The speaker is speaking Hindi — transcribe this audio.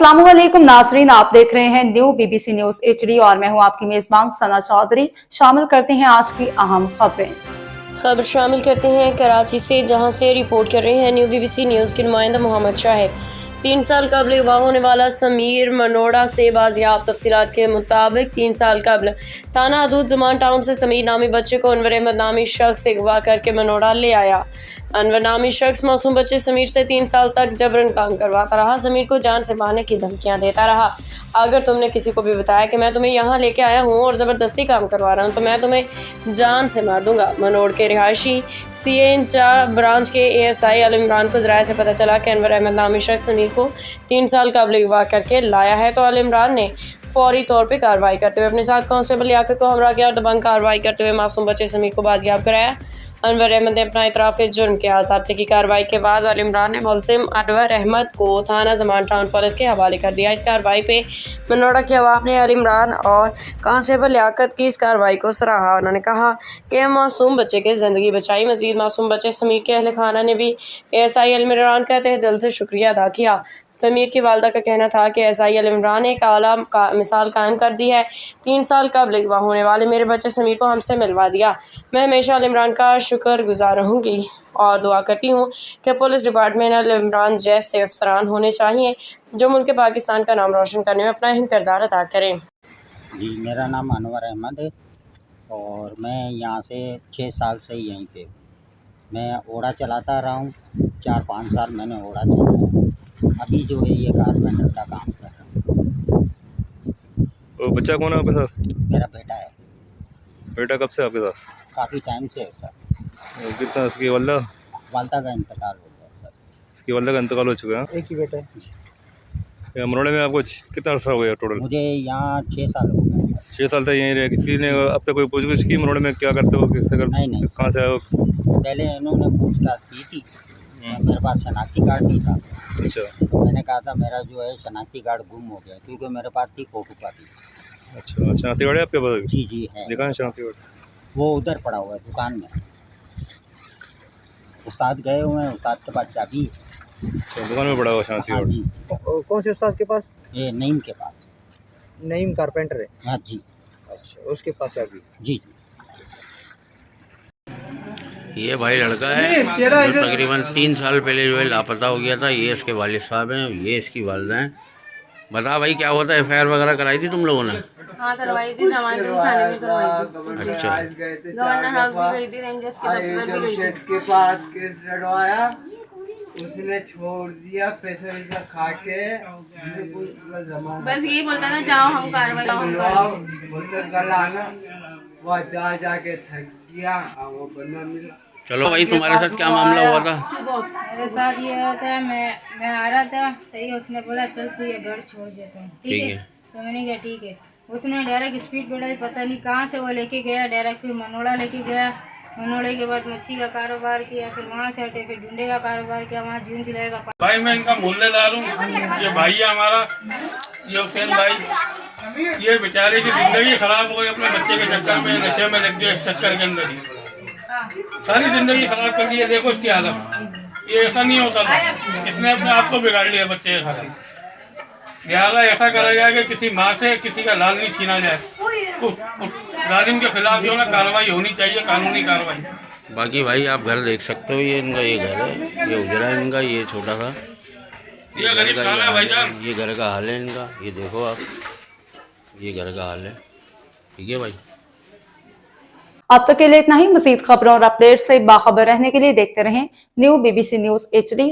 अस्सलामुअलैकुम नाजरीन, आप देख रहे हैं न्यू बीबीसी न्यूज HD और मैं हूं आपकी मेजबान सना चौधरी। शामिल करते हैं आज की अहम खबरें। खबर शामिल करते हैं कराची से, जहां से रिपोर्ट कर रहे हैं न्यू बीबीसी न्यूज़ के नुमाइंदा मोहम्मद शाहिद। 3 साल कबल अगवा होने वाला समीर मनोड़ा से बाजियाब तफसीलात के मुताबिक 3 साल कबल थाना हदूद जमान टाउन से समीर नामी बच्चे को अनवर अहमद नामी शख्स अगवा करके मनोड़ा ले आया। अनवर नामी शख्स मासूम बच्चे समीर से 3 साल तक जबरन काम करवाता रहा। समीर को जान से मारने की धमकियां देता रहा। अगर तुमने किसी को भी बताया कि मैं तुम्हें यहाँ लेके आया हूँ और ज़बरदस्ती काम करवा रहा हूँ तो मैं तुम्हें जान से मार दूंगा। मनोड़ के रिहायशी CA-4 ब्रांच के ASI अल इमरान को ज़राए से पता चला कि अनवर अहमद नामी शख्स समीर को 3 साल कबल अगवा करके लाया है, तो अल इमरान ने फौरी तौर पर कार्रवाई करते हुए अपने साथ कांस्टेबल लियाकत को हमरा किया और दबंग कार्रवाई करते हुए मासूम बच्चे समीर को बाजियाब कराया। अनवर अहमद ने अपना इतराफ़ जुर्म किया। ज़ब्ते की कार्रवाई के बाद अल इमरान ने मुलजिम अनवर अहमद को थाना जमान टाउन पुलिस के हवाले कर दिया। इस कार्रवाई पे मनोड़ा के अवाम ने अल इमरान और कांस्टेबल लियाकत की इस कार्रवाई को सराहा। उन्होंने कहा कि मासूम बच्चे की ज़िंदगी बचाई। मज़ीद मासूम बच्चे समीर के अहल खाना ने भी ASI अल इमरान का तहे दिल से शुक्रिया अदा किया। समीर की वालदा का कहना था कि ASI अल इमरान ने एक आला मिसाल कायम कर दी है। 3 साल कबल अगवा होने वाले मेरे बच्चे समीर को हमसे मिलवा दिया। मैं हमेशा अल इमरान का शुक्रगुजार रहूँगी और दुआ करती हूँ कि पुलिस डिपार्टमेंट अल इमरान जैसे अफसरान होने चाहिए जो मुल्क पाकिस्तान का नाम रोशन करने में अपना अहम किरदार अदा करें। जी, मेरा नाम अनवर अहमद है और मैं यहाँ से 6 साल से यहीं पे मैं ओड़ा चलाता रहा हूँ। 4-5 साल मैंने ओड़ा चलाया। अभी जो है ये कारपेंटर का काम कर रहा हूँ। वो बच्चा कौन है आपके साथ? मेरा बेटा है। बेटा कब से आपके साथ? काफ़ी टाइम से है सर। कितना इसकी वालदा का इंतकाल हो गया सर। इसकी वालदा का इंतकाल हो चुका है। एक ही बेटा है। मनोड़े में आपको कितना अर्सा हो गया टोटल? मुझे यहाँ 6 साल हो गए। 6 साल तक यहीं रहे। किसी ने अब तक कोई पूछताछ की मनोड़े में क्या करते हो, किससे करते? नहीं। कहाँ से आए हो? पहले इन्होंने पूछताछ की थी। मेरे पास शनाख्ती कार्ड नहीं था। अच्छा। मैंने कहा था मेरा जो है शनाख्ती कार्ड गुम हो गया, क्योंकि मेरे पास थी फोटो कॉपी। अच्छा, शनाख्ती आपके पास? जी है। दिखा है शनाख्ती? वो उधर पड़ा हुआ है दुकान में। उस्ताद गए हुए हैं, उस्ताद के पास चाबी। अच्छा, दुकान में पड़ा हुआ शनाख्ती? हाँ जी। कौन से उस्ताद के पास? ये नईम के पास। नईम कारपेंटर है? हाँ जी। अच्छा, उसके पास चाबी? जी। ये भाई लड़का है जो तकरीबन 3 साल पहले जो है लापता हो गया था। ये इसके वालिद साहब हैं, ये इसकी वालिदा हैं। बता भाई क्या होता है? FIR वगैरह कराई थी तुम लोगों ने? हाँ, करवाई थी। थाने में करवाई थी। अच्छा। गवर्नर हाउस भी गई थी, रेंजर्स के दफ्तर भी गई थी। के पास केस लड़वाया, उसने छोड़ दिया पैसा वैसा खा के। बस यही बोलता था जाओ हम कार्रवाई बोलते कल आना। वह जाके थक गया, वो बंदा मिला। चलो भाई, तुम्हारे साथ क्या मामला हुआ था? मेरे साथ ये हुआ था, मैं आ रहा था सही। उसने बोला चल तू ये घर छोड़ देता हूँ, ठीक है? तो मैंने कहा ठीक है। उसने डायरेक्ट स्पीड बढ़ाई, पता नहीं कहाँ से वो लेके गया डायरेक्ट। फिर मनोड़ा लेके गया। मनोड़े के बाद मच्छी का कारोबार किया, फिर वहाँ से हटे, फिर ढूंढे का कारोबार किया। वहाँ जून जुलाई का भाई मैं इनका मोहल्लेदार हूँ। ये भाई है हमारा, ये हुसैन भाई। ये बेचारे की जिंदगी खराब हो गई अपने बच्चे के चक्कर में, नशे में लग गए। इस चक्कर के अंदर ही सारी जिंदगी खराब कर दी है। देखो इसकी हालत। ये ऐसा नहीं होता था, इसने अपने आप को बिगाड़ लिया बच्चे के साथ। लिहाजा ऐसा करा जाए कि किसी माँ से किसी का लाल नहीं छीना जाए। जालिम के खिलाफ जो ना कार्रवाई होनी चाहिए, कानूनी कार्रवाई। बाकी भाई आप घर देख सकते हो, ये इनका ये घर है, ये उजरा है इनका, ये छोटा सा ये गरीब खाना है भाईजान। ये घर का हाल है इनका, ये देखो आप, ये घर का हाल है। ठीक है भाई, अब तक के लिए इतना ही। मज़ीद खबरों और अपडेट से बाखबर रहने के लिए देखते रहें न्यू बीबीसी न्यूज HD।